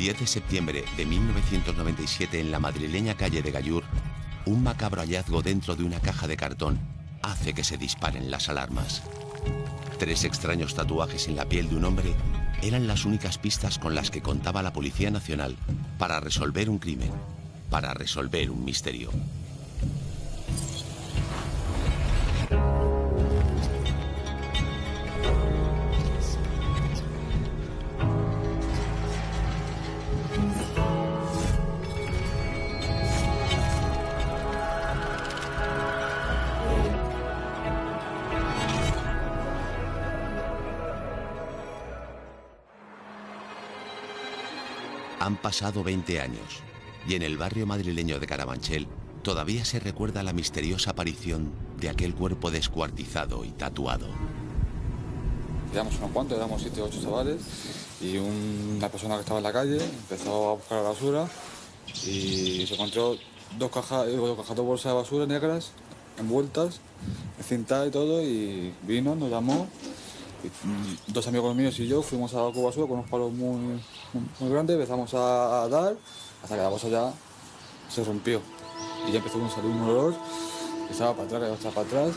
10 de septiembre de 1997, en la madrileña calle de Gallur, un macabro hallazgo dentro de una caja de cartón hace que se disparen las alarmas. 3 extraños tatuajes en la piel de un hombre eran las únicas pistas con las que contaba la Policía Nacional para resolver un crimen, para resolver un misterio. Han pasado 20 años y en el barrio madrileño de Carabanchel todavía se recuerda la misteriosa aparición de aquel cuerpo descuartizado y tatuado. Éramos unos cuantos, éramos 7 o 8 chavales y una persona que estaba en la calle empezó a buscar la basura y se encontró dos bolsas de basura negras envueltas, encintadas y todo, y vino, nos llamó. Y 2 amigos míos y yo fuimos a la basura con unos palos muy grandes, empezamos a dar hasta que la bolsa ya se rompió y ya empezó a salir un olor que estaba para atrás, que estaba para atrás.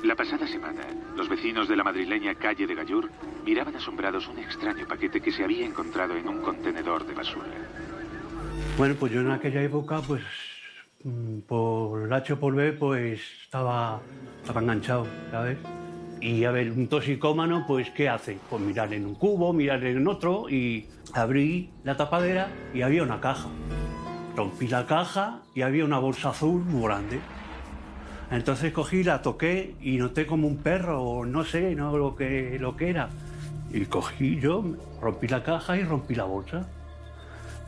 La pasada semana, los vecinos de la madrileña calle de Gallur miraban asombrados un extraño paquete que se había encontrado en un contenedor de basura. Bueno, pues yo en aquella época, pues por H o por B, pues estaba enganchado, ¿sabes? Y a ver, un toxicómano, pues ¿qué hace? Pues mirar en un cubo, mirar en otro, y abrí la tapadera y había una caja. Rompí la caja y había una bolsa azul muy grande. Entonces cogí, la toqué y noté como un perro, o no sé, no lo que era. Y cogí yo, rompí la caja y rompí la bolsa.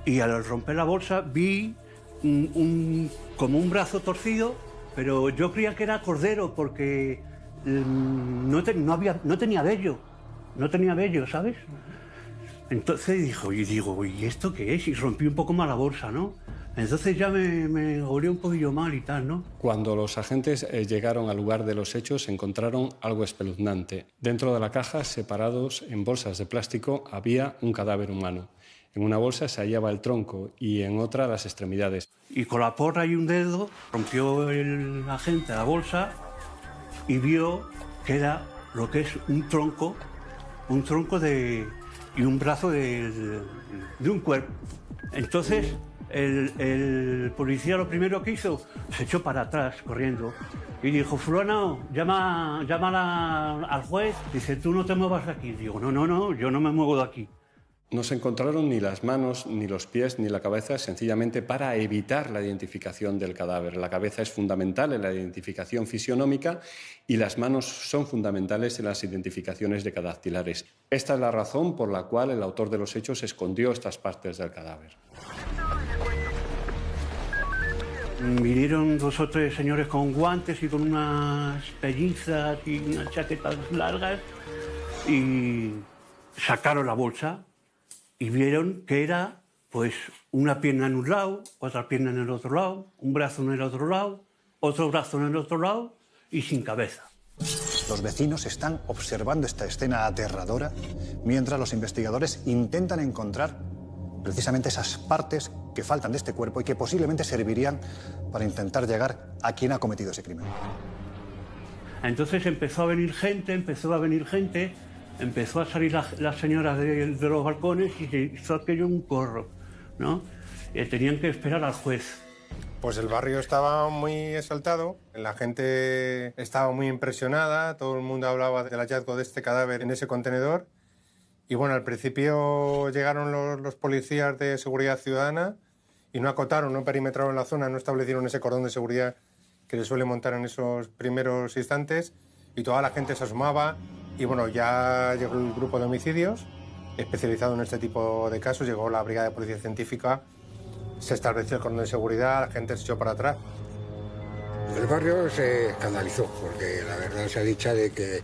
Y al romper la bolsa vi como un brazo torcido, pero yo creía que era cordero porque no tenía vello, ¿sabes? Entonces digo, ¿y esto qué es? Y rompí un poco más la bolsa, ¿no? Entonces ya me olió un poquillo mal y tal, ¿no? Cuando los agentes llegaron al lugar de los hechos, encontraron algo espeluznante. Dentro de la caja, separados en bolsas de plástico, había un cadáver humano. En una bolsa se hallaba el tronco y en otra las extremidades. Y con la porra y un dedo rompió el agente la bolsa y vio que era lo que es un tronco y un brazo de un cuerpo. Entonces el policía lo primero que hizo, se echó para atrás corriendo y dijo, fulano, llama al juez. Dice, tú no te muevas de aquí. Digo, no, yo no me muevo de aquí. No se encontraron ni las manos, ni los pies, ni la cabeza, sencillamente para evitar la identificación del cadáver. La cabeza es fundamental en la identificación fisionómica y las manos son fundamentales en las identificaciones decadactilares. Esta es la razón por la cual el autor de los hechos escondió estas partes del cadáver. Vinieron 2 o 3 señores con guantes y con unas pellizas y unas chaquetas largas y sacaron la bolsa. Y vieron que era, pues, una pierna en un lado, otra pierna en el otro lado, un brazo en el otro lado, otro brazo en el otro lado y sin cabeza. Los vecinos están observando esta escena aterradora mientras los investigadores intentan encontrar precisamente esas partes que faltan de este cuerpo y que posiblemente servirían para intentar llegar a quien ha cometido ese crimen. Entonces empezó a venir gente, empezó a salir las señoras de los balcones y se hizo aquello un corro, ¿no? Y tenían que esperar al juez. Pues el barrio estaba muy exaltado, la gente estaba muy impresionada, todo el mundo hablaba del hallazgo de este cadáver en ese contenedor. Y bueno, al principio llegaron los policías de seguridad ciudadana y no acotaron, no perimetraron la zona, no establecieron ese cordón de seguridad que se suele montar en esos primeros instantes, y toda la gente se asomaba. Y bueno, ya llegó el grupo de homicidios especializado en este tipo de casos, llegó la brigada de policía científica, se estableció el cordón de seguridad, la gente se echó para atrás. El barrio se escandalizó porque la verdad se ha dicho de que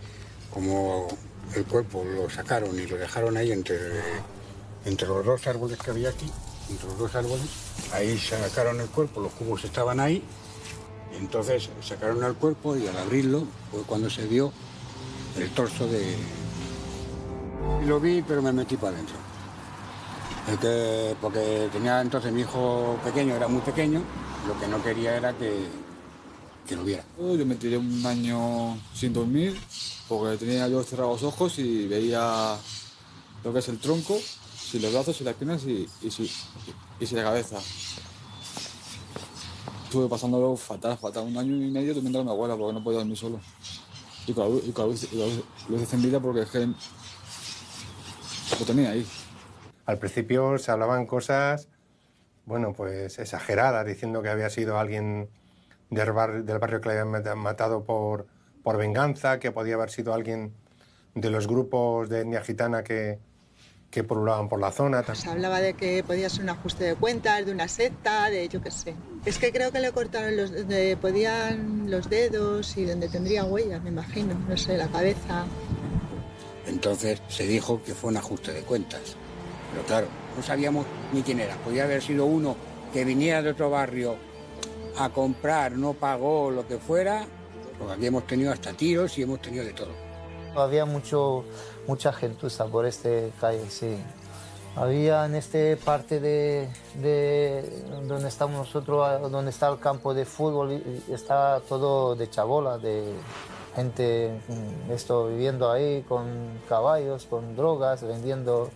como el cuerpo lo sacaron y lo dejaron ahí entre los 2 árboles que había aquí, entre los 2 árboles, ahí sacaron el cuerpo, los cubos estaban ahí, y entonces sacaron el cuerpo y al abrirlo fue cuando se vio el torso de... Y lo vi, pero me metí para adentro. Porque tenía entonces mi hijo pequeño, era muy pequeño, lo que no quería era que lo viera. Yo me tiré un año sin dormir porque tenía yo cerrados los ojos y veía lo que es el tronco, si los brazos, si las piernas y si la cabeza. Estuve pasándolo fatal, un año y medio durmiendo con mi abuela porque no podía dormir solo. Y con la luz encendida porque es que lo tenía ahí. Al principio se hablaban cosas, bueno, pues exageradas, diciendo que había sido alguien del barrio que le habían matado por venganza, que podía haber sido alguien de los grupos de etnia gitana que pululaban por la zona. Se hablaba de que podía ser un ajuste de cuentas, de una secta, de yo qué sé. Es que creo que le cortaron podían los dedos y donde tendría huellas, me imagino, no sé, la cabeza. Entonces se dijo que fue un ajuste de cuentas. Pero claro, no sabíamos ni quién era. Podía haber sido uno que viniera de otro barrio a comprar, no pagó, lo que fuera, porque aquí hemos tenido hasta tiros y hemos tenido de todo. Había mucha gentuza por este calle, sí. Había en esta parte de donde estamos nosotros, donde está el campo de fútbol, está todo de chabola, de gente viviendo ahí con caballos, con drogas, vendiendo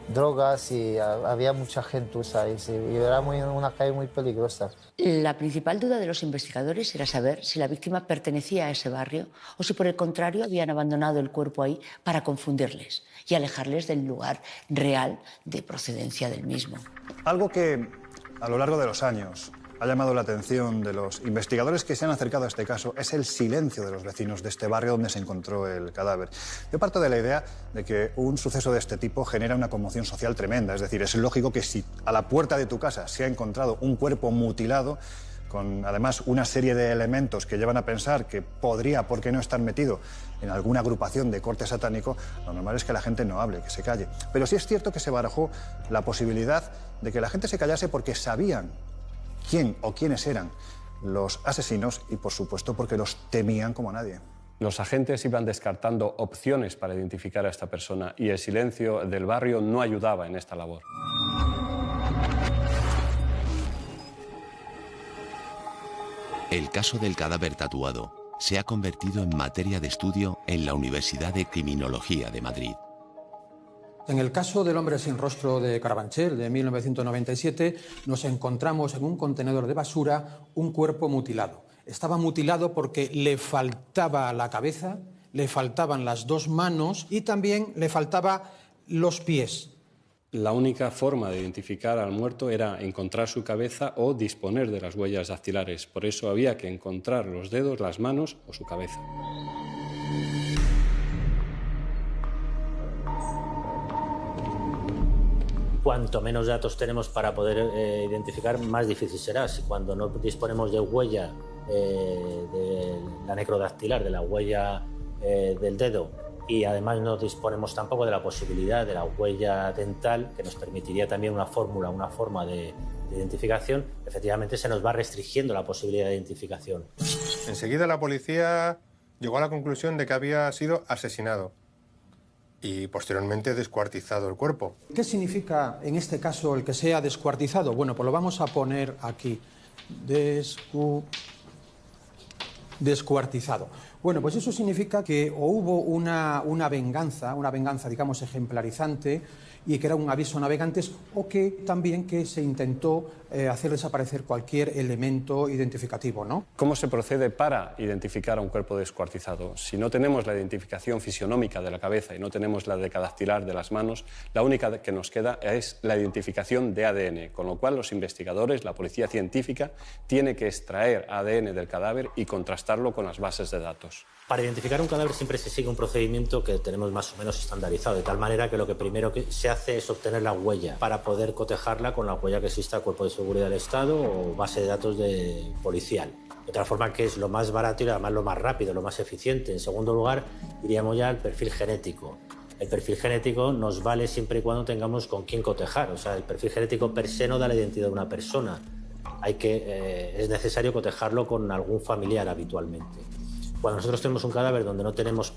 drogas y había mucha gentuza ahí, sí, y era una calle muy peligrosa. La principal duda de los investigadores era saber si la víctima pertenecía a ese barrio o si por el contrario habían abandonado el cuerpo ahí para confundirles y alejarles del lugar real de procedencia del mismo. Algo que a lo largo de los años ha llamado la atención de los investigadores que se han acercado a este caso es el silencio de los vecinos de este barrio donde se encontró el cadáver. Yo parto de la idea de que un suceso de este tipo genera una conmoción social tremenda. Es decir, es lógico que si a la puerta de tu casa se ha encontrado un cuerpo mutilado, con además una serie de elementos que llevan a pensar que podría, ¿por qué no estar metido en alguna agrupación de corte satánico? Lo normal es que la gente no hable, que se calle. Pero sí es cierto que se barajó la posibilidad de que la gente se callase porque sabían quién o quiénes eran los asesinos y, por supuesto, porque los temían como nadie. Los agentes iban descartando opciones para identificar a esta persona y el silencio del barrio no ayudaba en esta labor. El caso del cadáver tatuado se ha convertido en materia de estudio en la Universidad de Criminología de Madrid. En el caso del hombre sin rostro de Carabanchel, de 1997, nos encontramos en un contenedor de basura un cuerpo mutilado. Estaba mutilado porque le faltaba la cabeza, le faltaban las dos manos y también le faltaban los pies. La única forma de identificar al muerto era encontrar su cabeza o disponer de las huellas dactilares. Por eso había que encontrar los dedos, las manos o su cabeza. Cuanto menos datos tenemos para poder identificar, más difícil será. Si cuando no disponemos de huella de la necrodactilar, de la huella del dedo, y además no disponemos tampoco de la posibilidad de la huella dental, que nos permitiría también una forma de identificación, efectivamente se nos va restringiendo la posibilidad de identificación. Enseguida la policía llegó a la conclusión de que había sido asesinado y posteriormente descuartizado el cuerpo. ¿Qué significa en este caso el que sea descuartizado? Bueno, pues lo vamos a poner aquí. Descuartizado. Bueno, pues eso significa que o hubo una venganza, digamos, ejemplarizante, y que era un aviso a navegantes, o que también que se intentó hacer desaparecer cualquier elemento identificativo, ¿no? ¿Cómo se procede para identificar a un cuerpo descuartizado? Si no tenemos la identificación fisionómica de la cabeza y no tenemos la decadactilar de las manos, la única que nos queda es la identificación de ADN, con lo cual los investigadores, la policía científica, tiene que extraer ADN del cadáver y contrastarlo con las bases de datos. Para identificar un cadáver siempre se sigue un procedimiento que tenemos más o menos estandarizado, de tal manera que lo que primero que se hace es obtener la huella para poder cotejarla con la huella que exista al Cuerpo de Seguridad del Estado o base de datos policial. De tal forma que es lo más barato y además lo más rápido, lo más eficiente. En segundo lugar, iríamos ya al perfil genético. El perfil genético nos vale siempre y cuando tengamos con quién cotejar. O sea, el perfil genético per se no da la identidad de una persona. Es necesario cotejarlo con algún familiar habitualmente. Cuando nosotros tenemos un cadáver donde no tenemos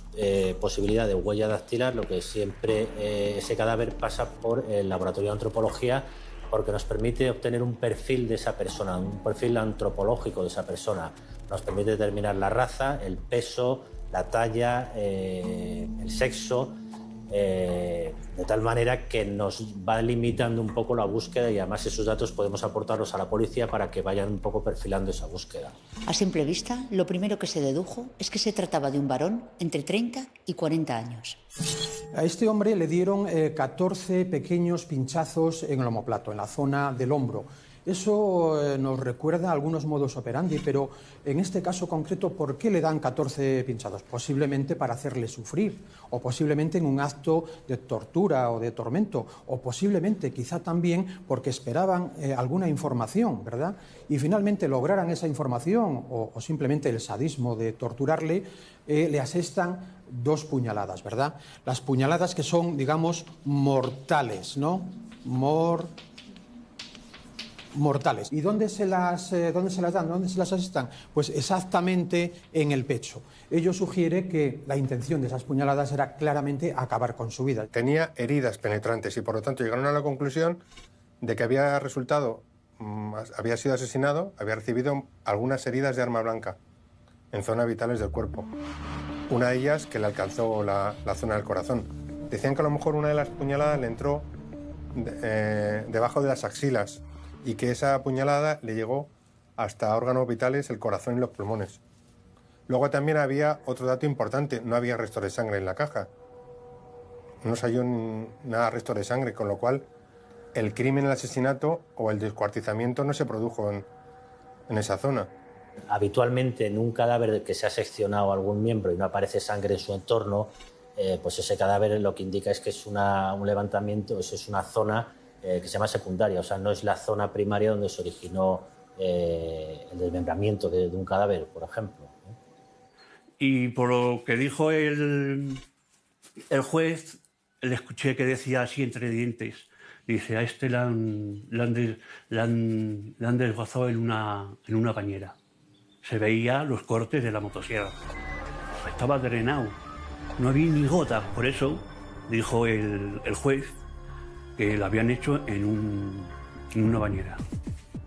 posibilidad de huella dactilar, lo que siempre ese cadáver pasa por el laboratorio de antropología, porque nos permite obtener un perfil de esa persona, un perfil antropológico de esa persona. Nos permite determinar la raza, el peso, la talla, el sexo, de tal manera que nos va limitando un poco la búsqueda y además esos datos podemos aportarlos a la policía para que vayan un poco perfilando esa búsqueda. A simple vista, lo primero que se dedujo es que se trataba de un varón entre 30 y 40 años. A este hombre le dieron 14 pequeños pinchazos en el omóplato, en la zona del hombro. Eso nos recuerda a algunos modus operandi, pero en este caso concreto, ¿por qué le dan 14 pinchados? Posiblemente para hacerle sufrir, o posiblemente en un acto de tortura o de tormento, o posiblemente quizá también porque esperaban alguna información, ¿verdad? Y finalmente lograran esa información, o simplemente el sadismo de torturarle, le asestan 2 puñaladas, ¿verdad? Las puñaladas que son, digamos, mortales, ¿no? Mortales. ¿Y dónde se las dan? ¿Dónde se las asestan? Pues exactamente en el pecho. Ello sugiere que la intención de esas puñaladas era claramente acabar con su vida. Tenía heridas penetrantes y por lo tanto llegaron a la conclusión de que había sido asesinado, había recibido algunas heridas de arma blanca en zonas vitales del cuerpo. Una de ellas que le alcanzó la zona del corazón. Decían que a lo mejor una de las puñaladas le entró debajo de las axilas y que esa puñalada le llegó hasta órganos vitales, el corazón y los pulmones. Luego también había otro dato importante, no había restos de sangre en la caja. No se halló nada de restos de sangre, con lo cual el crimen, el asesinato o el descuartizamiento no se produjo en esa zona. Habitualmente en un cadáver que se ha seccionado algún miembro y no aparece sangre en su entorno, pues ese cadáver lo que indica es que es un levantamiento, es una zona que se llama secundaria, o sea, no es la zona primaria donde se originó el desmembramiento de un cadáver, por ejemplo. Y por lo que dijo el juez, le escuché que decía así entre dientes, dice, a este le han desguazado en una bañera. Se veía los cortes de la motosierra. Estaba drenado, no había ni gota, por eso dijo el juez que lo habían hecho en una bañera.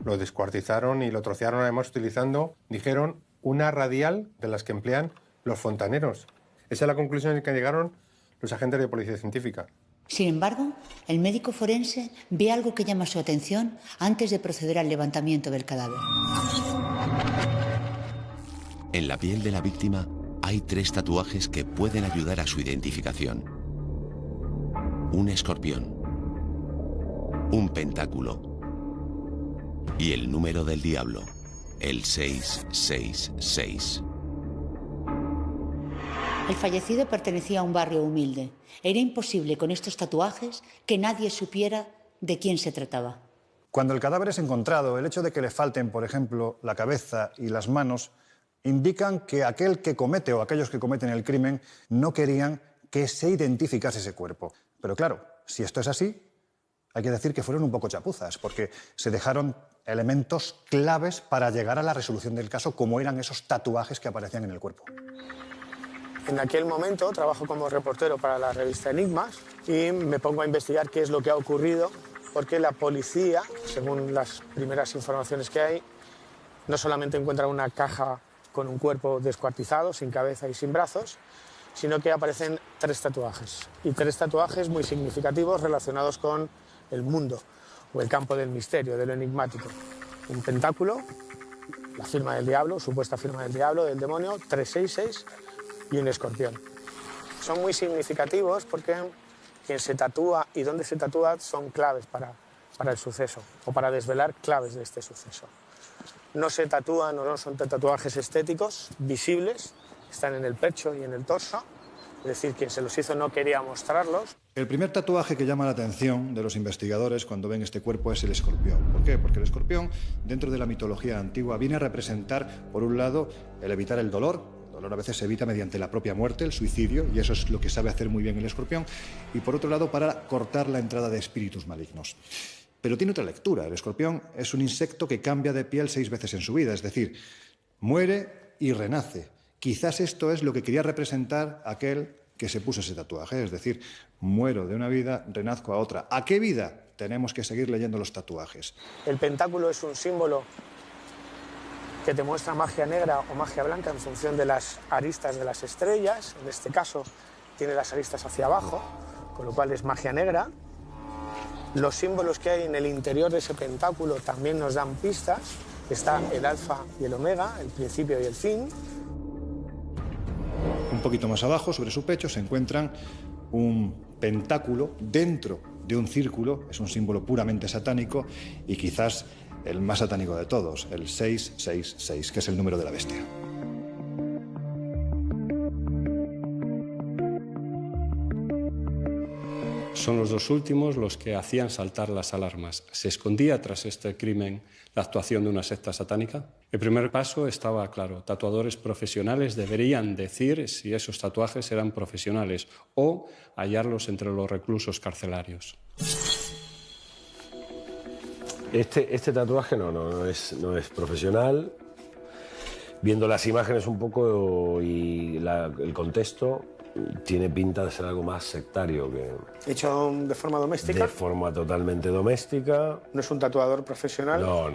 Lo descuartizaron y lo trocearon además utilizando, dijeron, una radial de las que emplean los fontaneros. Esa es la conclusión a la que llegaron los agentes de policía científica. Sin embargo, el médico forense ve algo que llama su atención antes de proceder al levantamiento del cadáver. En la piel de la víctima hay 3 tatuajes que pueden ayudar a su identificación. Un escorpión, un pentáculo y el número del diablo, el 666. El fallecido pertenecía a un barrio humilde. Era imposible con estos tatuajes que nadie supiera de quién se trataba. Cuando el cadáver es encontrado, el hecho de que le falten, por ejemplo, la cabeza y las manos, indican que aquel que comete o aquellos que cometen el crimen no querían que se identificase ese cuerpo. Pero claro, si esto es así, hay que decir que fueron un poco chapuzas, porque se dejaron elementos claves para llegar a la resolución del caso, como eran esos tatuajes que aparecían en el cuerpo. En aquel momento trabajo como reportero para la revista Enigmas y me pongo a investigar qué es lo que ha ocurrido, porque la policía, según las primeras informaciones que hay, no solamente encuentra una caja con un cuerpo descuartizado, sin cabeza y sin brazos, sino que aparecen 3 tatuajes. Y 3 tatuajes muy significativos relacionados con el mundo o el campo del misterio, de lo enigmático. Un pentáculo, la firma del diablo, supuesta firma del diablo, del demonio, 366 y un escorpión. Son muy significativos porque quien se tatúa y dónde se tatúa son claves para el suceso o para desvelar claves de este suceso. No se tatúan o no son tatuajes estéticos, visibles, están en el pecho y en el torso, es decir, quien se los hizo no quería mostrarlos. El primer tatuaje que llama la atención de los investigadores cuando ven este cuerpo es el escorpión. ¿Por qué? Porque el escorpión, dentro de la mitología antigua, viene a representar, por un lado, el evitar el dolor. El dolor a veces se evita mediante la propia muerte, el suicidio, y eso es lo que sabe hacer muy bien el escorpión. Y por otro lado, para cortar la entrada de espíritus malignos. Pero tiene otra lectura. El escorpión es un insecto que cambia de piel 6 veces en su vida, es decir, muere y renace. Quizás esto es lo que quería representar aquel que se puso ese tatuaje, es decir, muero de una vida, renazco a otra. ¿A qué vida? Tenemos que seguir leyendo los tatuajes. El pentáculo es un símbolo que te muestra magia negra o magia blanca en función de las aristas de las estrellas. En este caso tiene las aristas hacia abajo, con lo cual es magia negra. Los símbolos que hay en el interior de ese pentáculo también nos dan pistas. Está el alfa y el omega, el principio y el fin. Un poquito más abajo, sobre su pecho, se encuentran un pentáculo dentro de un círculo. Es un símbolo puramente satánico y quizás el más satánico de todos, el 666, que es el número de la bestia. Son los dos últimos los que hacían saltar las alarmas. ¿Se escondía tras este crimen la actuación de una secta satánica? El primer paso estaba claro. Tatuadores profesionales deberían decir si esos tatuajes eran profesionales o hallarlos entre los reclusos carcelarios. Este tatuaje no es profesional. Viendo las imágenes un poco y el contexto, tiene pinta de ser algo más sectario que... ¿Hecho de forma doméstica? De forma totalmente doméstica. ¿No es un tatuador profesional? No,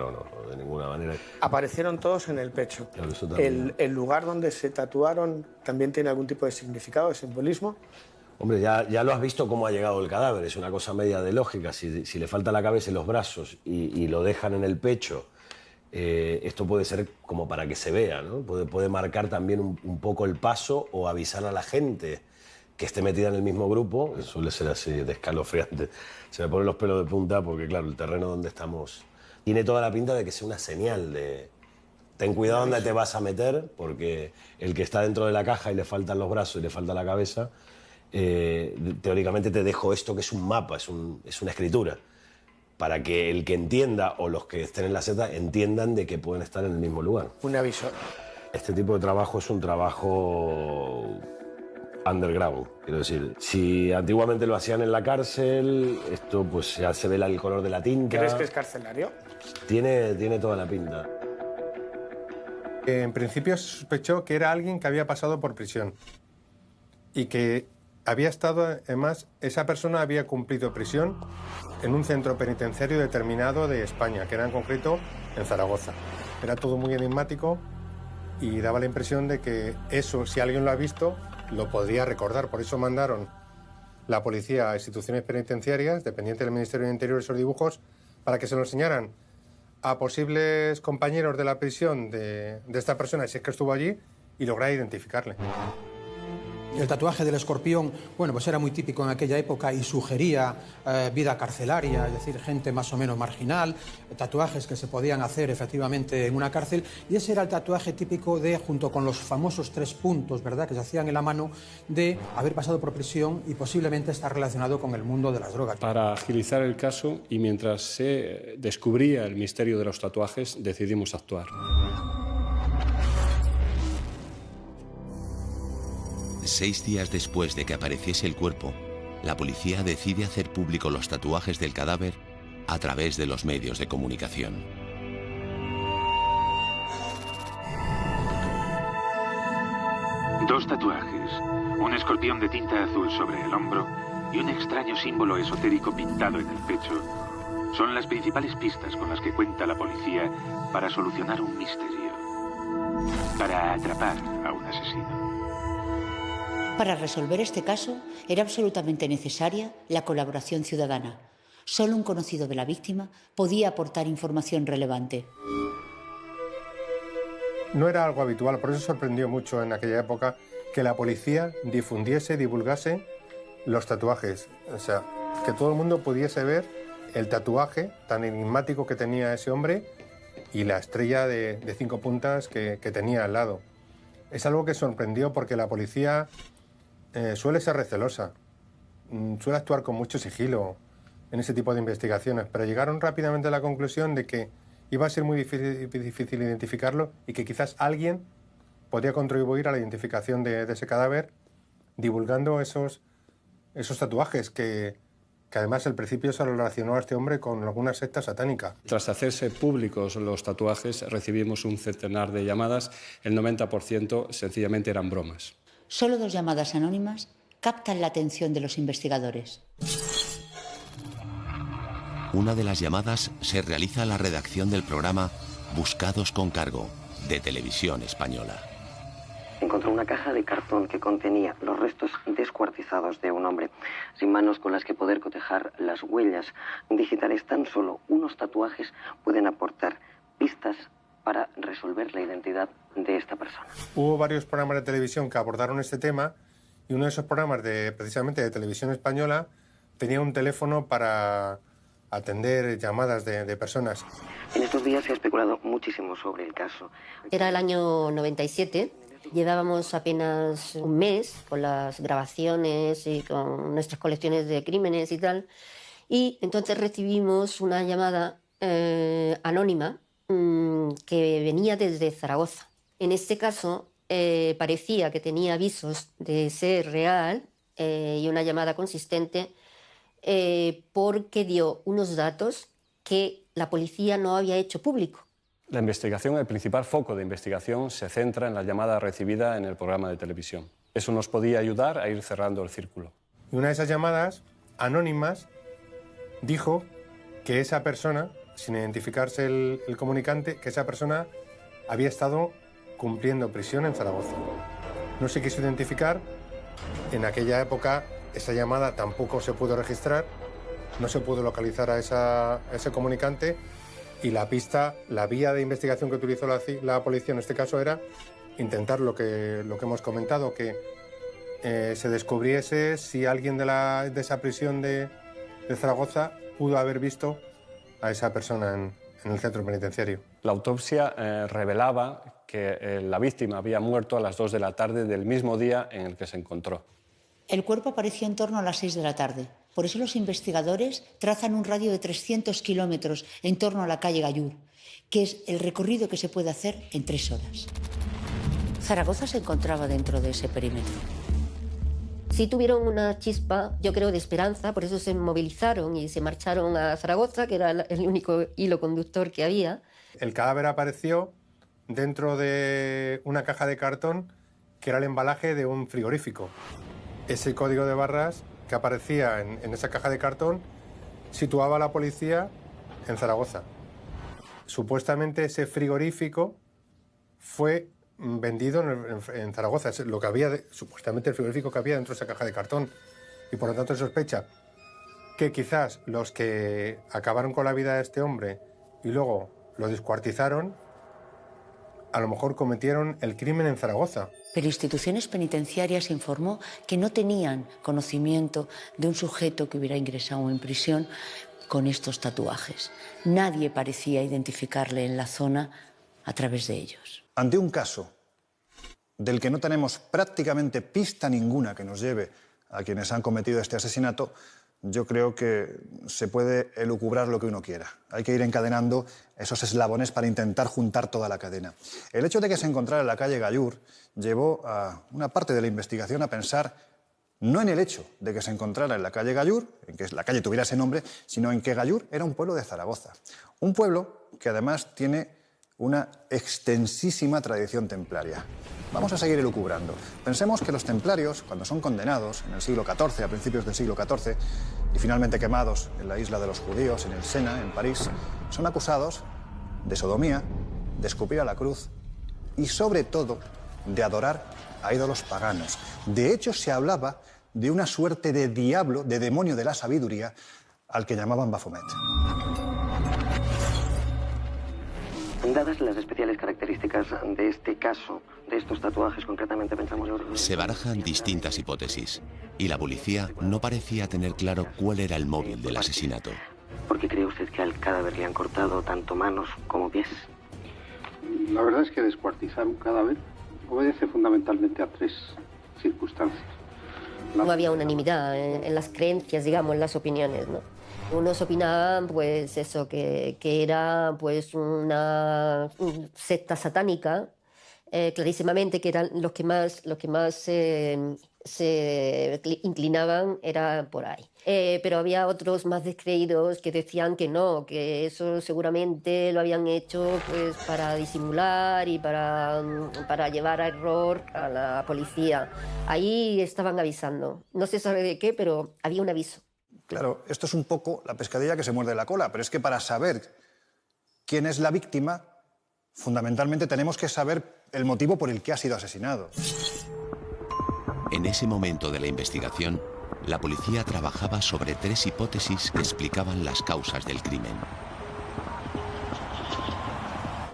de ninguna manera. Aparecieron todos en el pecho. Claro, eso también. ¿El lugar donde se tatuaron también tiene algún tipo de significado, de simbolismo? Hombre, ya lo has visto cómo ha llegado el cadáver, es una cosa media de lógica. Si le falta la cabeza y los brazos y lo dejan en el pecho, esto puede ser como para que se vea, ¿no? Puede marcar también un poco el paso o avisar a la gente que esté metida en el mismo grupo, que suele ser así de escalofriante. Se me ponen los pelos de punta porque, claro, el terreno donde estamos tiene toda la pinta de que sea una señal de... Ten cuidado dónde te vas a meter, porque el que está dentro de la caja y le faltan los brazos y le falta la cabeza, teóricamente te dejo esto que es un mapa, es una escritura, para que el que entienda o los que estén en la secta entiendan de que pueden estar en el mismo lugar. Un aviso. Este tipo de trabajo es un trabajo underground, quiero decir. Si antiguamente lo hacían en la cárcel, esto pues ya se ve el color de la tinta. ¿Crees que es carcelario? Tiene toda la pinta. En principio se sospechó que era alguien que había pasado por prisión y que había estado, además, esa persona había cumplido prisión en un centro penitenciario determinado de España, que era en concreto en Zaragoza. Era todo muy enigmático y daba la impresión de que eso, si alguien lo ha visto, lo podría recordar. Por eso mandaron la policía a instituciones penitenciarias, dependientes del Ministerio del Interior, esos dibujos, para que se lo enseñaran a posibles compañeros de la prisión de esta persona, si es que estuvo allí, y lograr identificarle. El tatuaje del escorpión, bueno, pues era muy típico en aquella época y sugería vida carcelaria, es decir, gente más o menos marginal, tatuajes que se podían hacer efectivamente en una cárcel, y ese era el tatuaje típico de, junto con los famosos 3 puntos, ¿verdad?, que se hacían en la mano, de haber pasado por prisión y posiblemente estar relacionado con el mundo de las drogas. Para agilizar el caso y mientras se descubría el misterio de los tatuajes, decidimos actuar. 6 días después de que apareciese el cuerpo, la policía decide hacer público los tatuajes del cadáver a través de los medios de comunicación. Dos tatuajes, un escorpión de tinta azul sobre el hombro y un extraño símbolo esotérico pintado en el pecho, son las principales pistas con las que cuenta la policía para solucionar un misterio, para atrapar a un asesino. Para resolver este caso era absolutamente necesaria la colaboración ciudadana. Solo un conocido de la víctima podía aportar información relevante. No era algo habitual, por eso sorprendió mucho en aquella época que la policía divulgase los tatuajes. O sea, que todo el mundo pudiese ver el tatuaje tan enigmático que tenía ese hombre y la estrella de 5 puntas que tenía al lado. Es algo que sorprendió porque la policía suele ser recelosa, suele actuar con mucho sigilo en ese tipo de investigaciones, pero llegaron rápidamente a la conclusión de que iba a ser muy difícil identificarlo y que quizás alguien podía contribuir a la identificación de ese cadáver divulgando esos tatuajes que que además al principio se relacionó a este hombre con alguna secta satánica. Tras hacerse públicos los tatuajes, recibimos un centenar de llamadas, el 90% sencillamente eran bromas. Solo 2 llamadas anónimas captan la atención de los investigadores. Una de las llamadas se realiza a la redacción del programa Buscados con Cargo, de Televisión Española. Encontró una caja de cartón que contenía los restos descuartizados de un hombre, sin manos con las que poder cotejar las huellas digitales. Tan solo unos tatuajes pueden aportar pistas para resolver la identidad de esta persona. Hubo varios programas de televisión que abordaron este tema y uno de esos programas, precisamente de Televisión Española, tenía un teléfono para atender llamadas de personas. En estos días se ha especulado muchísimo sobre el caso. Era el año 97. Llevábamos apenas un mes con las grabaciones y con nuestras colecciones de crímenes y tal. Y entonces recibimos una llamada anónima que venía desde Zaragoza. En este caso parecía que tenía avisos de ser real y una llamada consistente porque dio unos datos que la policía no había hecho público. La investigación, el principal foco de investigación, se centra en la llamada recibida en el programa de televisión. Eso nos podía ayudar a ir cerrando el círculo. Y una de esas llamadas anónimas dijo que esa persona, sin identificarse el comunicante, que esa persona había estado cumpliendo prisión en Zaragoza. No se quiso identificar. En aquella época esa llamada tampoco se pudo registrar, no se pudo localizar a ese comunicante. Y la vía de investigación que utilizó la policía en este caso era intentar lo que hemos comentado, que se descubriese si alguien de esa prisión de Zaragoza pudo haber visto a esa persona en el centro penitenciario. La autopsia revelaba que la víctima había muerto a las 2 de la tarde del mismo día en el que se encontró. El cuerpo apareció en torno a las 6 de la tarde. Por eso los investigadores trazan un radio de 300 kilómetros en torno a la calle Gallur, que es el recorrido que se puede hacer en 3 horas. Zaragoza se encontraba dentro de ese perímetro. Sí tuvieron una chispa, yo creo, de esperanza, por eso se movilizaron y se marcharon a Zaragoza, que era el único hilo conductor que había. El cadáver apareció dentro de una caja de cartón que era el embalaje de un frigorífico. Ese código de barras que aparecía en esa caja de cartón situaba a la policía en Zaragoza. Supuestamente ese frigorífico fue vendido en Zaragoza. Es lo que había supuestamente el frigorífico que había dentro de esa caja de cartón. Y por lo tanto se sospecha que quizás los que acabaron con la vida de este hombre y luego lo descuartizaron, a lo mejor cometieron el crimen en Zaragoza. Pero instituciones penitenciarias informó que no tenían conocimiento de un sujeto que hubiera ingresado en prisión con estos tatuajes. Nadie parecía identificarle en la zona a través de ellos. Ante un caso del que no tenemos prácticamente pista ninguna que nos lleve a quienes han cometido este asesinato, yo creo que se puede elucubrar lo que uno quiera. Hay que ir encadenando esos eslabones para intentar juntar toda la cadena. El hecho de que se encontrara en la calle Gallur llevó a una parte de la investigación a pensar no en el hecho de que se encontrara en la calle Gallur, en que la calle tuviera ese nombre, sino en que Gallur era un pueblo de Zaragoza. Un pueblo que además tiene una extensísima tradición templaria. Vamos a seguir elucubrando. Pensemos que los templarios, cuando son condenados en el siglo XIV, a principios del siglo XIV, y finalmente quemados en la isla de los judíos, en el Sena, en París, son acusados de sodomía, de escupir a la cruz y, sobre todo, de adorar a ídolos paganos. De hecho, se hablaba de una suerte de diablo, de demonio de la sabiduría, al que llamaban Baphomet. Dadas las especiales características de este caso, de estos tatuajes concretamente, pensamos... Se barajan distintas hipótesis y la policía no parecía tener claro cuál era el móvil del asesinato. ¿Por qué cree usted que al cadáver le han cortado tanto manos como pies? La verdad es que descuartizar un cadáver obedece fundamentalmente a 3 circunstancias. No había unanimidad en las creencias, digamos, en las opiniones, ¿no? Unos opinaban, pues eso, que era pues una secta satánica clarísimamente que eran los que más se inclinaban era por ahí. Pero había otros más descreídos que decían que no, que eso seguramente lo habían hecho pues para disimular y para llevar a error a la policía. Ahí estaban avisando. No se sabe de qué, pero había un aviso. Claro, esto es un poco la pescadilla que se muerde la cola, pero es que para saber quién es la víctima, fundamentalmente tenemos que saber el motivo por el que ha sido asesinado. En ese momento de la investigación, la policía trabajaba sobre 3 hipótesis que explicaban las causas del crimen.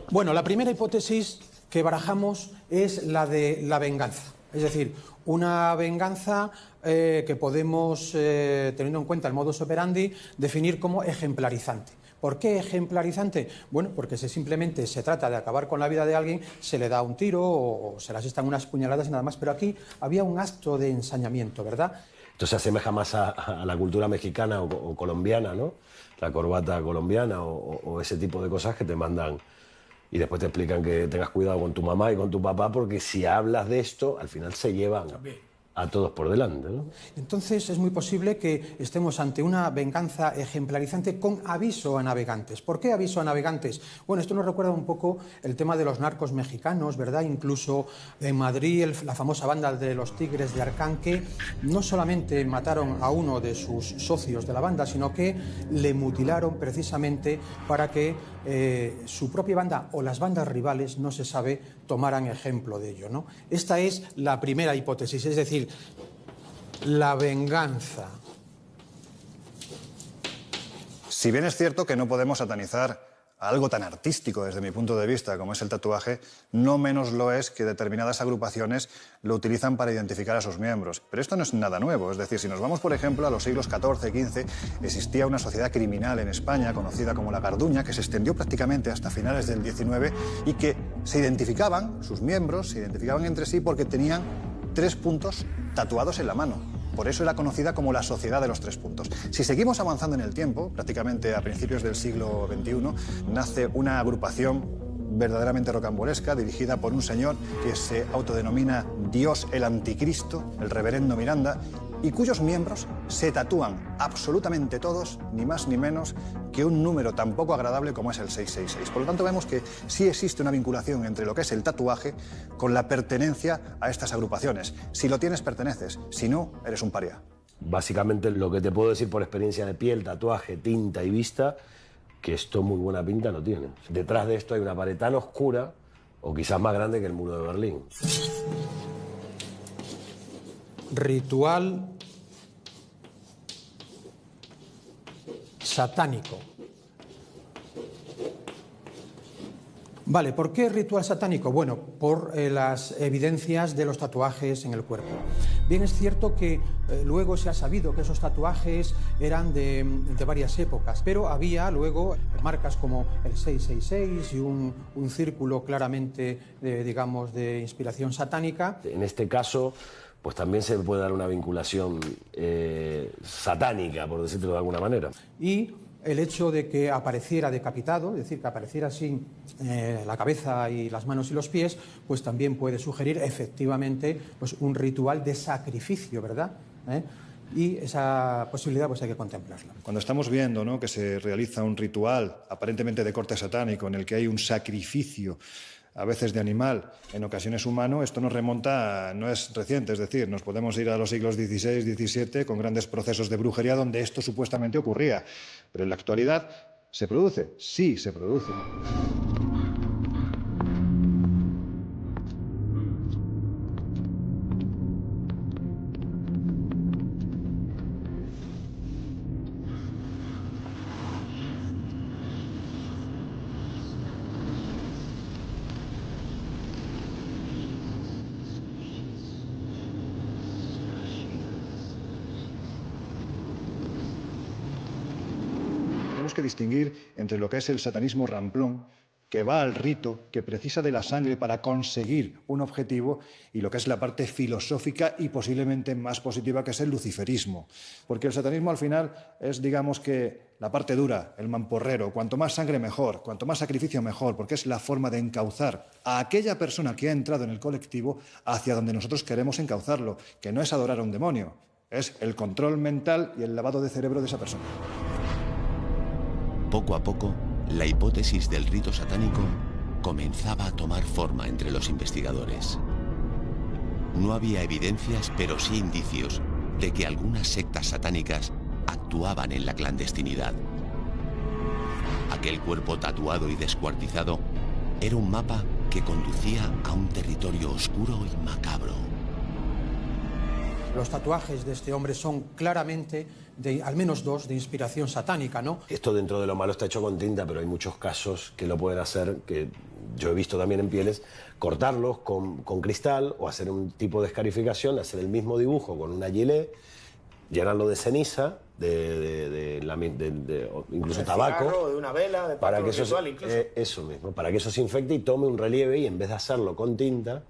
Bueno, la primera hipótesis que barajamos es la de la venganza. Es decir, una venganza que podemos, teniendo en cuenta el modus operandi, definir como ejemplarizante. ¿Por qué ejemplarizante? Bueno, porque si simplemente se trata de acabar con la vida de alguien, se le da un tiro o se le asestan unas puñaladas y nada más. Pero aquí había un acto de ensañamiento, ¿verdad? Esto se asemeja más a la cultura mexicana o colombiana, ¿no? La corbata colombiana o ese tipo de cosas que te mandan y después te explican que tengas cuidado con tu mamá y con tu papá porque si hablas de esto, al final se llevan a todos por delante, ¿no? Entonces es muy posible que estemos ante una venganza ejemplarizante con aviso a navegantes. ¿Por qué aviso a navegantes? Bueno, esto nos recuerda un poco el tema de los narcos mexicanos, ¿verdad? Incluso en Madrid, la famosa banda de los Tigres de Arcanque, no solamente mataron a uno de sus socios de la banda, sino que le mutilaron precisamente para que su propia banda o las bandas rivales, no se sabe, tomaran ejemplo de ello, ¿no? Esta es la primera hipótesis, es decir, la venganza. Si bien es cierto que no podemos satanizar a algo tan artístico desde mi punto de vista como es el tatuaje, no menos lo es que determinadas agrupaciones lo utilizan para identificar a sus miembros. Pero esto no es nada nuevo, es decir, si nos vamos por ejemplo a los siglos XIV y XV, existía una sociedad criminal en España conocida como la Garduña, que se extendió prácticamente hasta finales del XIX y que se identificaban, sus miembros se identificaban entre sí porque tenían 3 puntos tatuados en la mano. Por eso era conocida como la Sociedad de los 3 puntos. Si seguimos avanzando en el tiempo, prácticamente a principios del siglo XXI, nace una agrupación verdaderamente rocambolesca, dirigida por un señor que se autodenomina Dios el Anticristo, el reverendo Miranda, y cuyos miembros se tatúan absolutamente todos, ni más ni menos que un número tan poco agradable como es el 666. Por lo tanto, vemos que sí existe una vinculación entre lo que es el tatuaje con la pertenencia a estas agrupaciones. Si lo tienes, perteneces. Si no, eres un paria. Básicamente, lo que te puedo decir por experiencia de piel, tatuaje, tinta y vista, que esto muy buena pinta no tiene. Detrás de esto hay una pared tan oscura, o quizás más grande que el muro de Berlín. Ritual satánico. Vale, ¿por qué ritual satánico? Bueno, por las evidencias de los tatuajes en el cuerpo. Bien, es cierto que luego se ha sabido que esos tatuajes eran de varias épocas, pero había luego marcas como el 666 y un círculo claramente, digamos, de inspiración satánica. En este caso, pues también se puede dar una vinculación satánica, por decirlo de alguna manera. Y el hecho de que apareciera decapitado, es decir, que apareciera sin la cabeza y las manos y los pies, pues también puede sugerir efectivamente pues, un ritual de sacrificio, ¿verdad? Y esa posibilidad pues hay que contemplarla. Cuando estamos viendo, ¿no?, que se realiza un ritual aparentemente de corte satánico en el que hay un sacrificio, a veces de animal, en ocasiones humano, esto nos remonta, no es reciente, es decir, nos podemos ir a los siglos XVI, XVII, con grandes procesos de brujería donde esto supuestamente ocurría. Pero en la actualidad, ¿se produce? Sí, se produce. Que distinguir entre lo que es el satanismo ramplón, que va al rito, que precisa de la sangre para conseguir un objetivo, y lo que es la parte filosófica y posiblemente más positiva, que es el luciferismo. Porque el satanismo al final es, digamos que, la parte dura, el mamporrero. Cuanto más sangre mejor, cuanto más sacrificio mejor, porque es la forma de encauzar a aquella persona que ha entrado en el colectivo hacia donde nosotros queremos encauzarlo, que no es adorar a un demonio, es el control mental y el lavado de cerebro de esa persona. Poco a poco, la hipótesis del rito satánico comenzaba a tomar forma entre los investigadores. No había evidencias, pero sí indicios de que algunas sectas satánicas actuaban en la clandestinidad. Aquel cuerpo tatuado y descuartizado era un mapa que conducía a un territorio oscuro y macabro. Los tatuajes de este hombre son claramente, al menos dos, de inspiración satánica, ¿no? Esto, dentro de lo malo, está hecho con tinta, pero hay muchos casos que lo pueden hacer, que yo he visto también en pieles, cortarlos con cristal o hacer un tipo de escarificación, hacer el mismo dibujo con una gilet, llenarlo de ceniza, incluso de tabaco, cigarro, de una vela, de para que ritual, incluso. eso mismo, para que eso se infecte y tome un relieve, y en vez de hacerlo con tinta,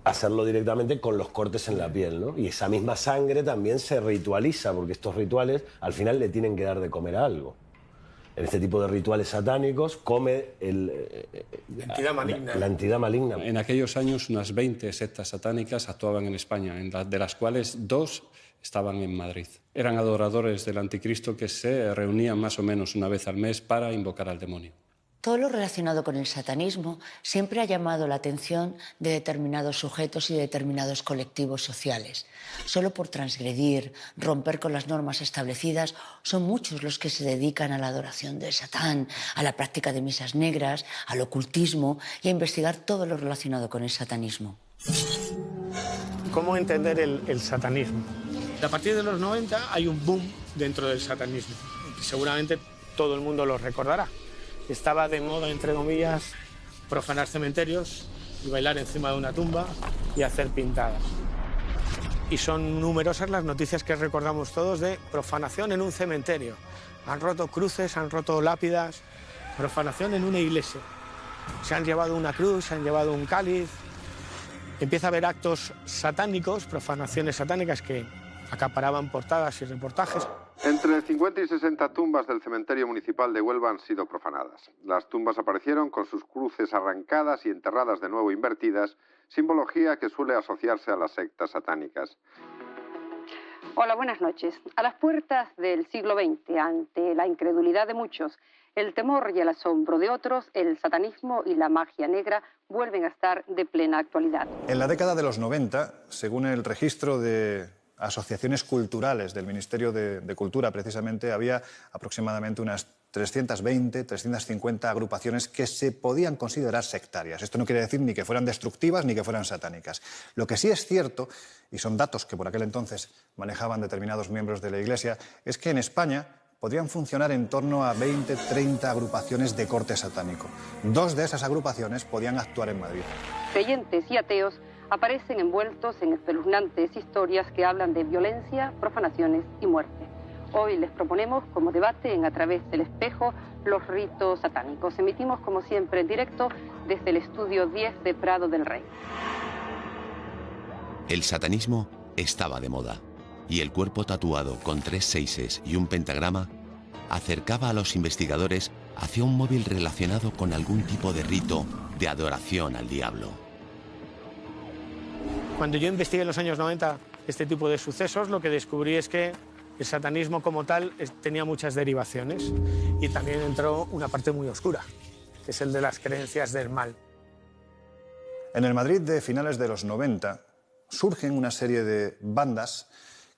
hacerlo directamente con los cortes en la piel, ¿no? Y esa misma sangre también se ritualiza, porque estos rituales al final le tienen que dar de comer algo. En este tipo de rituales satánicos come la entidad maligna. La entidad maligna. En aquellos años unas 20 sectas satánicas actuaban en España, de las cuales 2 estaban en Madrid. Eran adoradores del anticristo que se reunían más o menos una vez al mes para invocar al demonio. Todo lo relacionado con el satanismo siempre ha llamado la atención de determinados sujetos y de determinados colectivos sociales. Solo por transgredir, romper con las normas establecidas, son muchos los que se dedican a la adoración de Satán, a la práctica de misas negras, al ocultismo y a investigar todo lo relacionado con el satanismo. ¿Cómo entender el satanismo? A partir de los 90 hay un boom dentro del satanismo. Seguramente todo el mundo lo recordará. Estaba de moda, entre comillas, profanar cementerios y bailar encima de una tumba y hacer pintadas. Y son numerosas las noticias que recordamos todos de profanación en un cementerio. Han roto cruces, han roto lápidas, profanación en una iglesia. Se han llevado una cruz, se han llevado un cáliz. Empieza a haber actos satánicos, profanaciones satánicas que acaparaban portadas y reportajes. Entre 50 y 60 tumbas del cementerio municipal de Huelva han sido profanadas. Las tumbas aparecieron con sus cruces arrancadas y enterradas de nuevo invertidas, simbología que suele asociarse a las sectas satánicas. Hola, buenas noches. A las puertas del siglo XX, ante la incredulidad de muchos, el temor y el asombro de otros, el satanismo y la magia negra vuelven a estar de plena actualidad. En la década de los 90, según el registro de asociaciones culturales del Ministerio de Cultura, precisamente, había aproximadamente unas 320, 350 agrupaciones que se podían considerar sectarias. Esto no quiere decir ni que fueran destructivas ni que fueran satánicas. Lo que sí es cierto, y son datos que por aquel entonces manejaban determinados miembros de la Iglesia, es que en España podrían funcionar en torno a 20, 30 agrupaciones de corte satánico. 2 de esas agrupaciones podían actuar en Madrid. Creyentes y ateos aparecen envueltos en espeluznantes historias que hablan de violencia, profanaciones y muerte. Hoy les proponemos como debate en A través del espejo los ritos satánicos. Emitimos como siempre en directo desde el estudio 10 de Prado del Rey. El satanismo estaba de moda y el cuerpo tatuado con 3 seises y un pentagrama acercaba a los investigadores hacia un móvil relacionado con algún tipo de rito de adoración al diablo. Cuando yo investigué en los años 90 este tipo de sucesos, lo que descubrí es que el satanismo como tal tenía muchas derivaciones y también entró una parte muy oscura, que es el de las creencias del mal. En el Madrid de finales de los 90 surgen una serie de bandas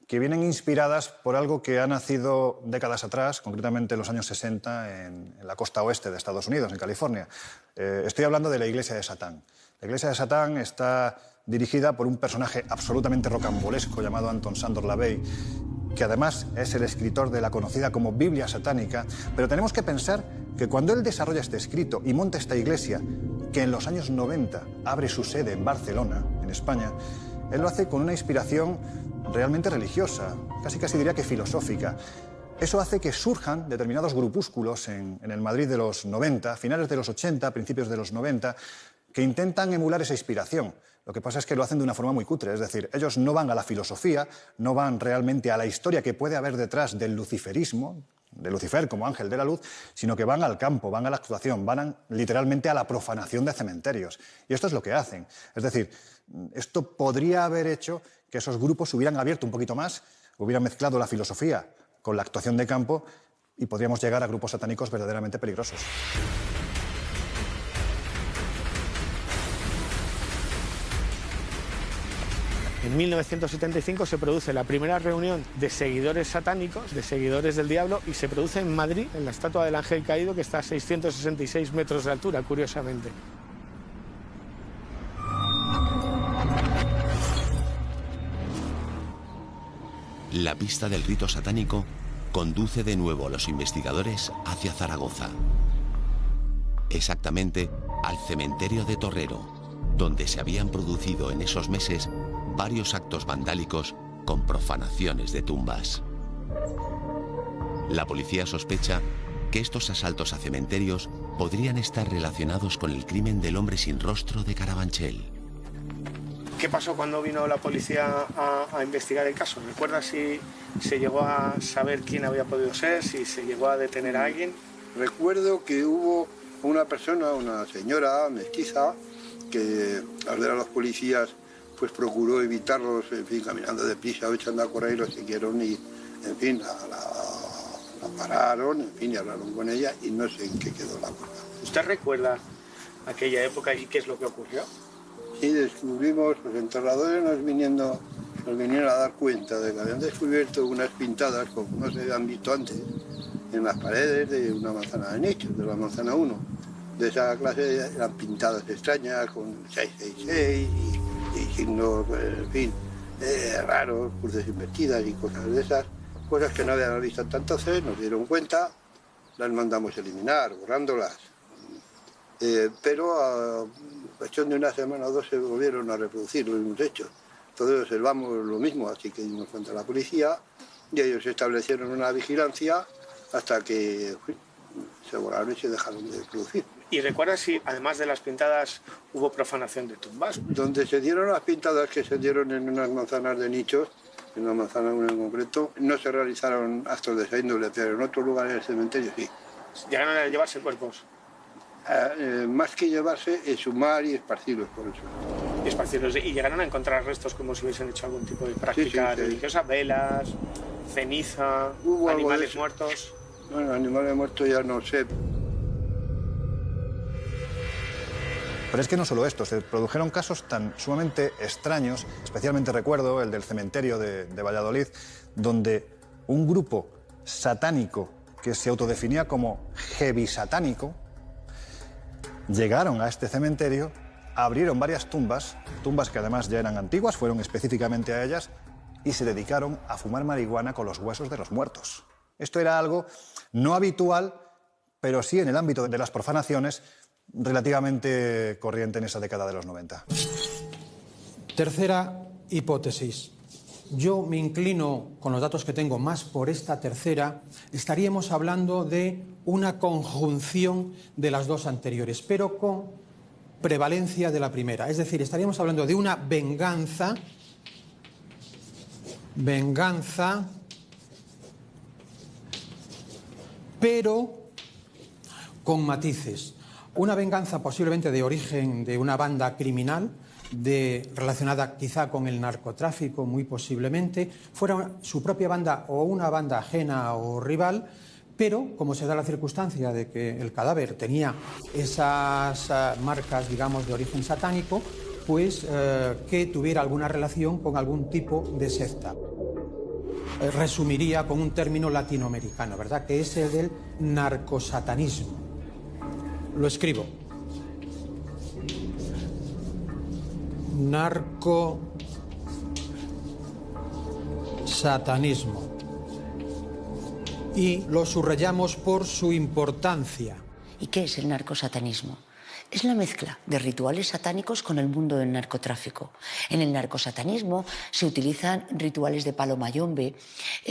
que vienen inspiradas por algo que ha nacido décadas atrás, concretamente en los años 60 en la costa oeste de Estados Unidos, en California. Estoy hablando de la Iglesia de Satán. La Iglesia de Satán está dirigida por un personaje absolutamente rocambolesco llamado Anton Sandor Lavey, que además es el escritor de la conocida como Biblia satánica, pero tenemos que pensar que cuando él desarrolla este escrito y monta esta iglesia, que en los años 90 abre su sede en Barcelona, en España, él lo hace con una inspiración realmente religiosa, casi diría que filosófica. Eso hace que surjan determinados grupúsculos en el Madrid de los 90, finales de los 80, principios de los 90, que intentan emular esa inspiración. Lo que pasa es que lo hacen de una forma muy cutre, es decir, ellos no van a la filosofía, no van realmente a la historia que puede haber detrás del luciferismo, de Lucifer como ángel de la luz, sino que van al campo, van a la actuación, van literalmente a la profanación de cementerios. Y esto es lo que hacen. Es decir, esto podría haber hecho que esos grupos se hubieran abierto un poquito más, hubieran mezclado la filosofía con la actuación de campo y podríamos llegar a grupos satánicos verdaderamente peligrosos. En 1975 se produce la primera reunión de seguidores satánicos, de seguidores del diablo, y se produce en Madrid, en la estatua del Ángel Caído, que está a 666 metros de altura, curiosamente. La pista del rito satánico conduce de nuevo a los investigadores hacia Zaragoza. Exactamente al cementerio de Torrero, donde se habían producido en esos meses varios actos vandálicos con profanaciones de tumbas. La policía sospecha que estos asaltos a cementerios podrían estar relacionados con el crimen del hombre sin rostro de Carabanchel. ¿Qué pasó cuando vino la policía a investigar el caso? ¿Recuerdas si se llegó a saber quién había podido ser, si se llegó a detener a alguien? Recuerdo que hubo una persona, una señora mestiza, que al ver a los policías pues procuró evitarlos, en fin, caminando deprisa o echando a correr, y los siguieron y, en fin, la pararon, en fin, y hablaron con ella y no sé en qué quedó la cosa. ¿Usted recuerda aquella época y qué es lo que ocurrió? Sí, descubrimos, los enterradores nos vinieron a dar cuenta de que habían descubierto unas pintadas, como no se habían visto antes, en las paredes de una manzana de nichos, de la manzana 1. De esa clase eran pintadas extrañas, con 666 y signos, en fin, raros, cruces invertidas y cosas de esas, cosas que no habían visto hasta entonces, nos dieron cuenta, las mandamos eliminar, borrándolas. Pero a cuestión de una semana o dos se volvieron a reproducir los mismos hechos. Entonces observamos lo mismo, así que dimos cuenta a la policía y ellos establecieron una vigilancia hasta que se borraron y se dejaron de producir. ¿Y recuerdas si, además de las pintadas, hubo profanación de tumbas? Donde se dieron las pintadas que se dieron en unas manzanas de nichos, en una manzana una en concreto, no se realizaron actos de esa índole, pero en otros lugares del cementerio sí. ¿Llegaron a llevarse cuerpos? Más que llevarse, exhumar y esparcirlos por el suelo. Y esparcirlos. ¿Y llegaron a encontrar restos como si hubiesen hecho algún tipo de práctica religiosa? Velas, ceniza, animales muertos. Bueno, animales muertos ya no sé. Pero es que no solo esto, se produjeron casos tan sumamente extraños, especialmente recuerdo el del cementerio de Valladolid, donde un grupo satánico que se autodefinía como heavy satánico, llegaron a este cementerio, abrieron varias tumbas que además ya eran antiguas, fueron específicamente a ellas, y se dedicaron a fumar marihuana con los huesos de los muertos. Esto era algo no habitual, pero sí en el ámbito de las profanaciones, relativamente corriente en esa década de los 90. Tercera hipótesis. Yo me inclino, con los datos que tengo, más por esta tercera. Estaríamos hablando de una conjunción de las dos anteriores, pero con prevalencia de la primera. Es decir, estaríamos hablando de una venganza, pero con matices. Una venganza posiblemente de origen de una banda criminal, relacionada quizá con el narcotráfico, muy posiblemente, fuera su propia banda o una banda ajena o rival, pero como se da la circunstancia de que el cadáver tenía esas marcas, digamos, de origen satánico, pues que tuviera alguna relación con algún tipo de secta. Resumiría con un término latinoamericano, ¿verdad?, que es el del narcosatanismo. Lo escribo. Narcosatanismo. Y lo subrayamos por su importancia. ¿Y qué es el narcosatanismo? Es la mezcla de rituales satánicos con el mundo del narcotráfico. En el narcosatanismo se utilizan rituales de palo mayombe.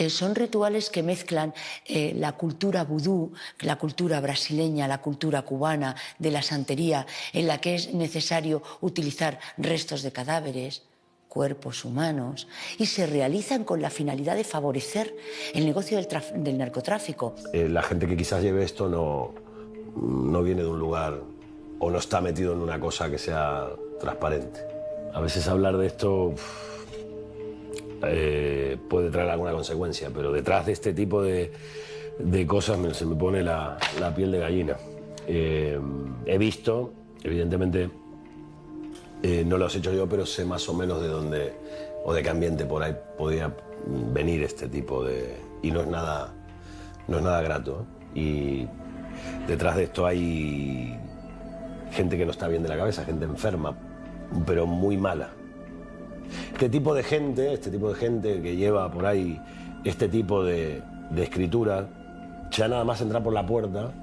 Son rituales que mezclan la cultura vudú, la cultura brasileña, la cultura cubana, de la santería, en la que es necesario utilizar restos de cadáveres, cuerpos humanos, y se realizan con la finalidad de favorecer el negocio del narcotráfico. La gente que quizás lleve esto no viene de un lugar o no está metido en una cosa que sea transparente. A veces hablar de esto puede traer alguna consecuencia, pero detrás de este tipo de cosas se me pone la piel de gallina. He visto, evidentemente, no lo he hecho yo, pero sé más o menos de dónde o de qué ambiente por ahí podía venir este tipo de... Y no es nada grato, ¿eh? Y detrás de esto hay gente que no está bien de la cabeza, gente enferma, pero muy mala. Este tipo de gente que lleva por ahí este tipo de escritura, ya nada más entrar por la puerta,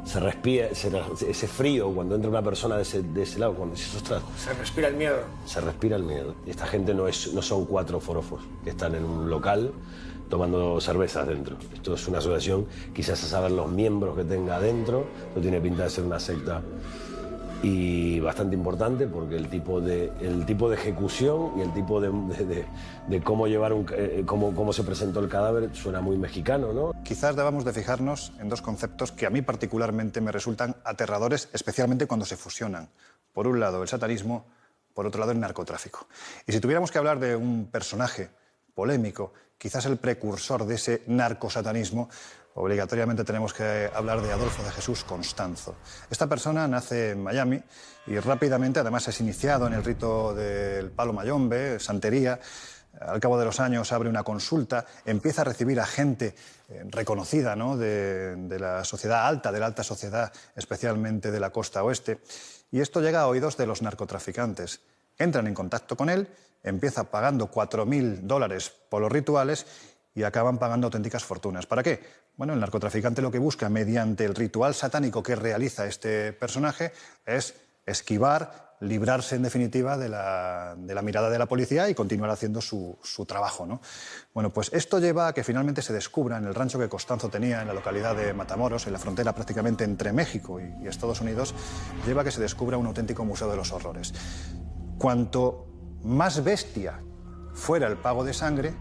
se respira ese frío cuando entra una persona de ese lado, cuando dices, ostras, Se respira el miedo. se respira el miedo. Y esta gente no son 4 forofos que están en un local tomando cervezas dentro. Esto es una asociación, quizás a saber los miembros que tenga dentro, no tiene pinta de ser una secta, y bastante importante porque el tipo de ejecución y el tipo de cómo llevar cómo se presentó el cadáver suena muy mexicano, ¿no? Quizás debamos de fijarnos en 2 conceptos que a mí particularmente me resultan aterradores, especialmente cuando se fusionan. Por un lado el satanismo, por otro lado el narcotráfico. Y si tuviéramos que hablar de un personaje polémico, quizás el precursor de ese narcosatanismo, obligatoriamente tenemos que hablar de Adolfo de Jesús Constanzo. Esta persona nace en Miami y rápidamente, además, es iniciado en el rito del palo mayombe, santería. Al cabo de los años abre una consulta, empieza a recibir a gente reconocida, ¿no?, de la sociedad alta, de la alta sociedad, especialmente de la costa oeste. Y esto llega a oídos de los narcotraficantes. Entran en contacto con él, empieza pagando $4.000 por los rituales y acaban pagando auténticas fortunas. ¿Para qué? Bueno, el narcotraficante lo que busca mediante el ritual satánico que realiza este personaje es esquivar, librarse en definitiva de la mirada de la policía y continuar haciendo su trabajo, ¿no? Bueno, pues esto lleva a que finalmente se descubra en el rancho que Constanzo tenía en la localidad de Matamoros, en la frontera prácticamente entre México y Estados Unidos, lleva a que se descubra un auténtico museo de los horrores. Cuanto más bestia fuera el pago de sangre,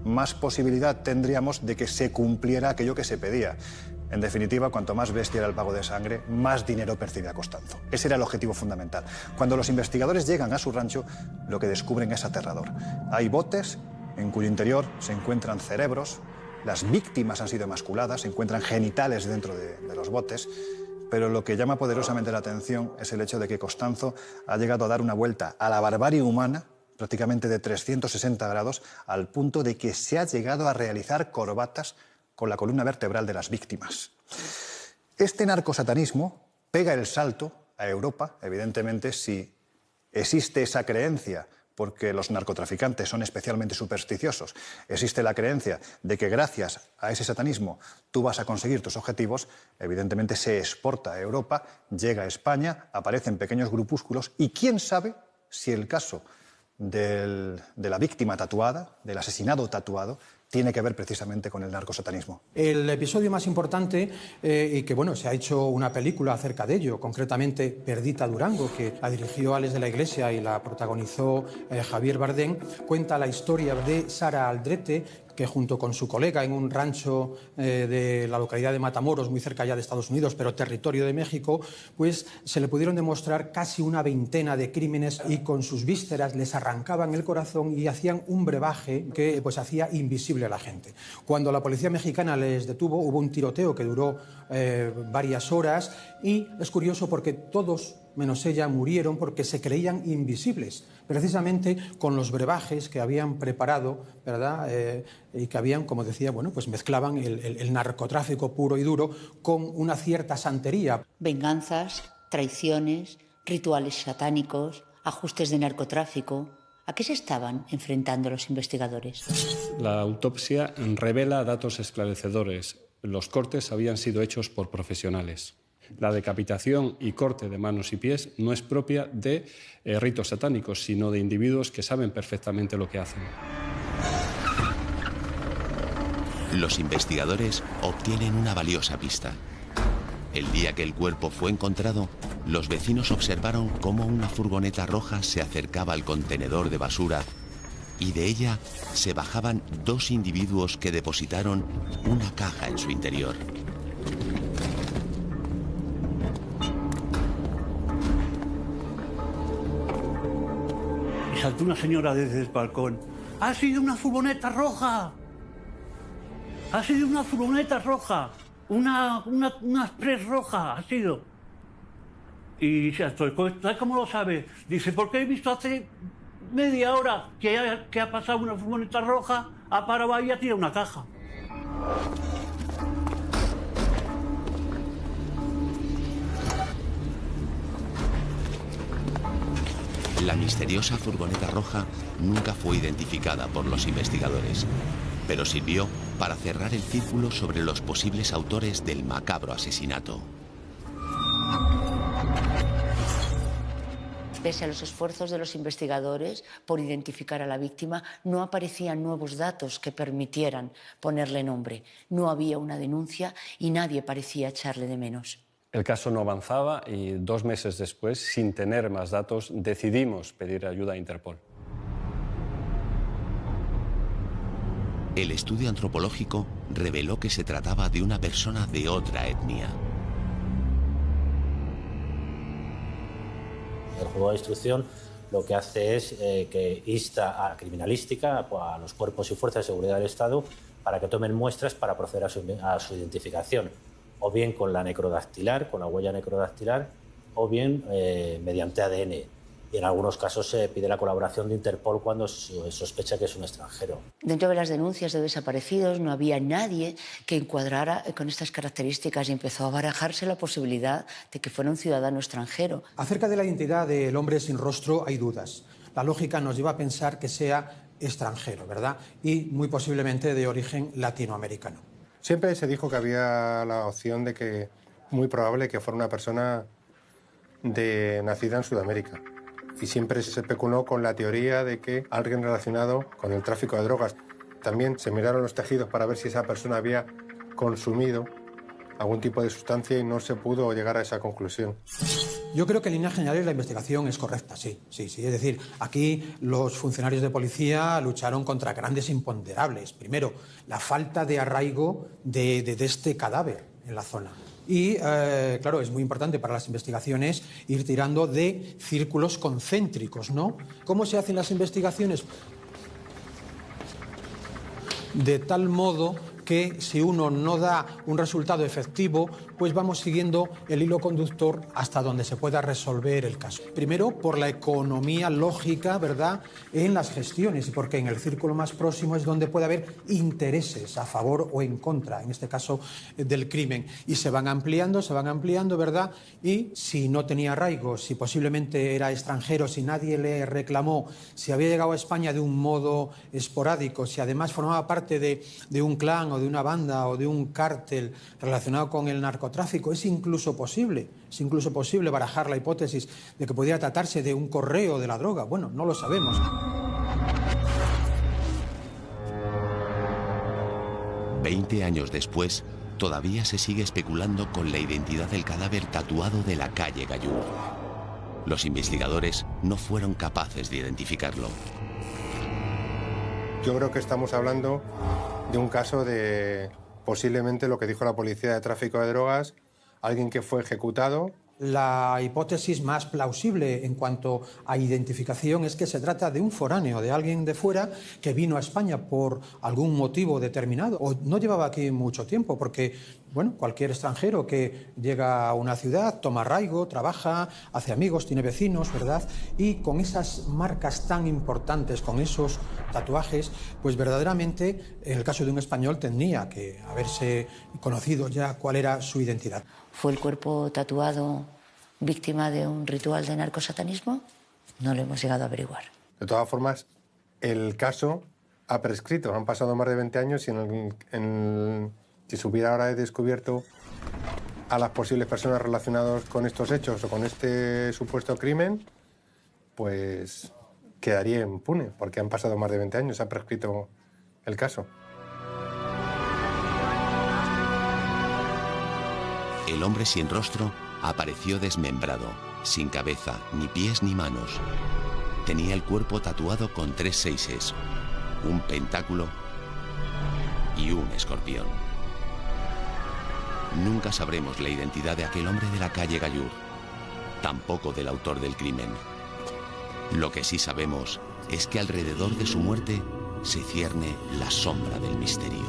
más posibilidad tendríamos de que se cumpliera aquello que se pedía. En definitiva, cuanto más bestia era el pago de sangre, más dinero percibía Constanzo. Ese era el objetivo fundamental. Cuando los investigadores llegan a su rancho, lo que descubren es aterrador. Hay botes en cuyo interior se encuentran cerebros, las víctimas han sido emasculadas, se encuentran genitales dentro de los botes, pero lo que llama poderosamente la atención es el hecho de que Constanzo ha llegado a dar una vuelta a la barbarie humana prácticamente de 360 grados, al punto de que se ha llegado a realizar corbatas con la columna vertebral de las víctimas. Este narcosatanismo pega el salto a Europa, evidentemente, si existe esa creencia, porque los narcotraficantes son especialmente supersticiosos, existe la creencia de que gracias a ese satanismo tú vas a conseguir tus objetivos, evidentemente se exporta a Europa, llega a España, aparecen pequeños grupúsculos y quién sabe si el caso de la víctima tatuada, del asesinado tatuado, tiene que ver precisamente con el narcosatanismo. El episodio más importante, y que bueno, se ha hecho una película acerca de ello, concretamente Perdita Durango, que la dirigió Alex de la Iglesia y la protagonizó Javier Bardem, cuenta la historia de Sara Aldrete, que junto con su colega en un rancho de la localidad de Matamoros, muy cerca ya de Estados Unidos, pero territorio de México, pues se le pudieron demostrar casi una veintena de crímenes y con sus vísceras les arrancaban el corazón y hacían un brebaje que pues hacía invisible a la gente. Cuando la policía mexicana les detuvo, hubo un tiroteo que duró varias horas y es curioso porque todos menos ella murieron porque se creían invisibles, precisamente con los brebajes que habían preparado, ¿verdad? Y que habían, como decía, bueno, pues mezclaban el narcotráfico puro y duro con una cierta santería. Venganzas, traiciones, rituales satánicos, ajustes de narcotráfico. ¿A qué se estaban enfrentando los investigadores? La autopsia revela datos esclarecedores. Los cortes habían sido hechos por profesionales. La decapitación y corte de manos y pies no es propia de ritos satánicos, sino de individuos que saben perfectamente lo que hacen. Los investigadores obtienen una valiosa pista. El día que el cuerpo fue encontrado, los vecinos observaron cómo una furgoneta roja se acercaba al contenedor de basura y de ella se bajaban dos individuos que depositaron una caja en su interior. Y saltó una señora desde el balcón. ¡Ha sido una furgoneta roja! ¡Ha sido una furgoneta roja! Una Express roja ha sido. Y dice, ¿sabes cómo lo sabe? Dice, porque he visto hace media hora que ha pasado una furgoneta roja, ha parado ahí y ha tirado una caja. La misteriosa furgoneta roja nunca fue identificada por los investigadores, pero sirvió para cerrar el círculo sobre los posibles autores del macabro asesinato. Pese a los esfuerzos de los investigadores por identificar a la víctima, no aparecían nuevos datos que permitieran ponerle nombre. No había una denuncia y nadie parecía echarle de menos. El caso no avanzaba y 2 meses después, sin tener más datos, decidimos pedir ayuda a Interpol. El estudio antropológico reveló que se trataba de una persona de otra etnia. El juzgado de instrucción lo que hace es que insta a criminalística, a los cuerpos y fuerzas de seguridad del Estado, para que tomen muestras para proceder a su identificación, o bien con la necrodactilar, con la huella necrodactilar, o bien mediante ADN. Y en algunos casos se pide la colaboración de Interpol cuando se sospecha que es un extranjero. Dentro de las denuncias de desaparecidos no había nadie que encuadrara con estas características y empezó a barajarse la posibilidad de que fuera un ciudadano extranjero. Acerca de la identidad del hombre sin rostro hay dudas. La lógica nos lleva a pensar que sea extranjero, ¿verdad? Y muy posiblemente de origen latinoamericano. Siempre se dijo que había la opción de que muy probable que fuera una persona nacida en Sudamérica. Y siempre se especuló con la teoría de que alguien relacionado con el tráfico de drogas. También se miraron los tejidos para ver si esa persona había consumido algún tipo de sustancia y no se pudo llegar a esa conclusión. Yo creo que en líneas generales la investigación es correcta, sí. Es decir, aquí los funcionarios de policía lucharon contra grandes imponderables. Primero, la falta de arraigo de este cadáver en la zona. Y, claro, es muy importante para las investigaciones ir tirando de círculos concéntricos, ¿no? ¿Cómo se hacen las investigaciones? De tal modo que si uno no da un resultado efectivo, pues vamos siguiendo el hilo conductor hasta donde se pueda resolver el caso. Primero, por la economía lógica, ¿verdad?, en las gestiones, y porque en el círculo más próximo es donde puede haber intereses a favor o en contra, en este caso del crimen. Y se van ampliando, ¿verdad? Y si no tenía arraigo, si posiblemente era extranjero, si nadie le reclamó, si había llegado a España de un modo esporádico, si además formaba parte de un clan o de una banda o de un cártel relacionado con el narcotráfico, es incluso posible barajar la hipótesis de que podía tratarse de un correo de la droga. Bueno, no lo sabemos. Veinte años después, todavía se sigue especulando con la identidad del cadáver tatuado de la calle Gallur. Los investigadores no fueron capaces de identificarlo. Yo creo que estamos hablando de un caso de posiblemente lo que dijo la policía de tráfico de drogas, alguien que fue ejecutado. La hipótesis más plausible en cuanto a identificación es que se trata de un foráneo, de alguien de fuera que vino a España por algún motivo determinado o no llevaba aquí mucho tiempo, porque bueno, cualquier extranjero que llega a una ciudad, toma arraigo, trabaja, hace amigos, tiene vecinos, ¿verdad? Y con esas marcas tan importantes, con esos tatuajes, pues verdaderamente en el caso de un español tendría que haberse conocido ya cuál era su identidad. ¿Fue el cuerpo tatuado víctima de un ritual de narcosatanismo? No lo hemos llegado a averiguar. De todas formas, el caso ha prescrito. Han pasado más de 20 años y si se hubiera ahora descubierto a las posibles personas relacionadas con estos hechos o con este supuesto crimen, pues quedaría impune, porque han pasado más de 20 años, se ha prescrito el caso. El hombre sin rostro apareció desmembrado, sin cabeza, ni pies ni manos. Tenía el cuerpo tatuado con 3 seises, un pentáculo y un escorpión. Nunca sabremos la identidad de aquel hombre de la calle Gallur, tampoco del autor del crimen. Lo que sí sabemos es que alrededor de su muerte se cierne la sombra del misterio.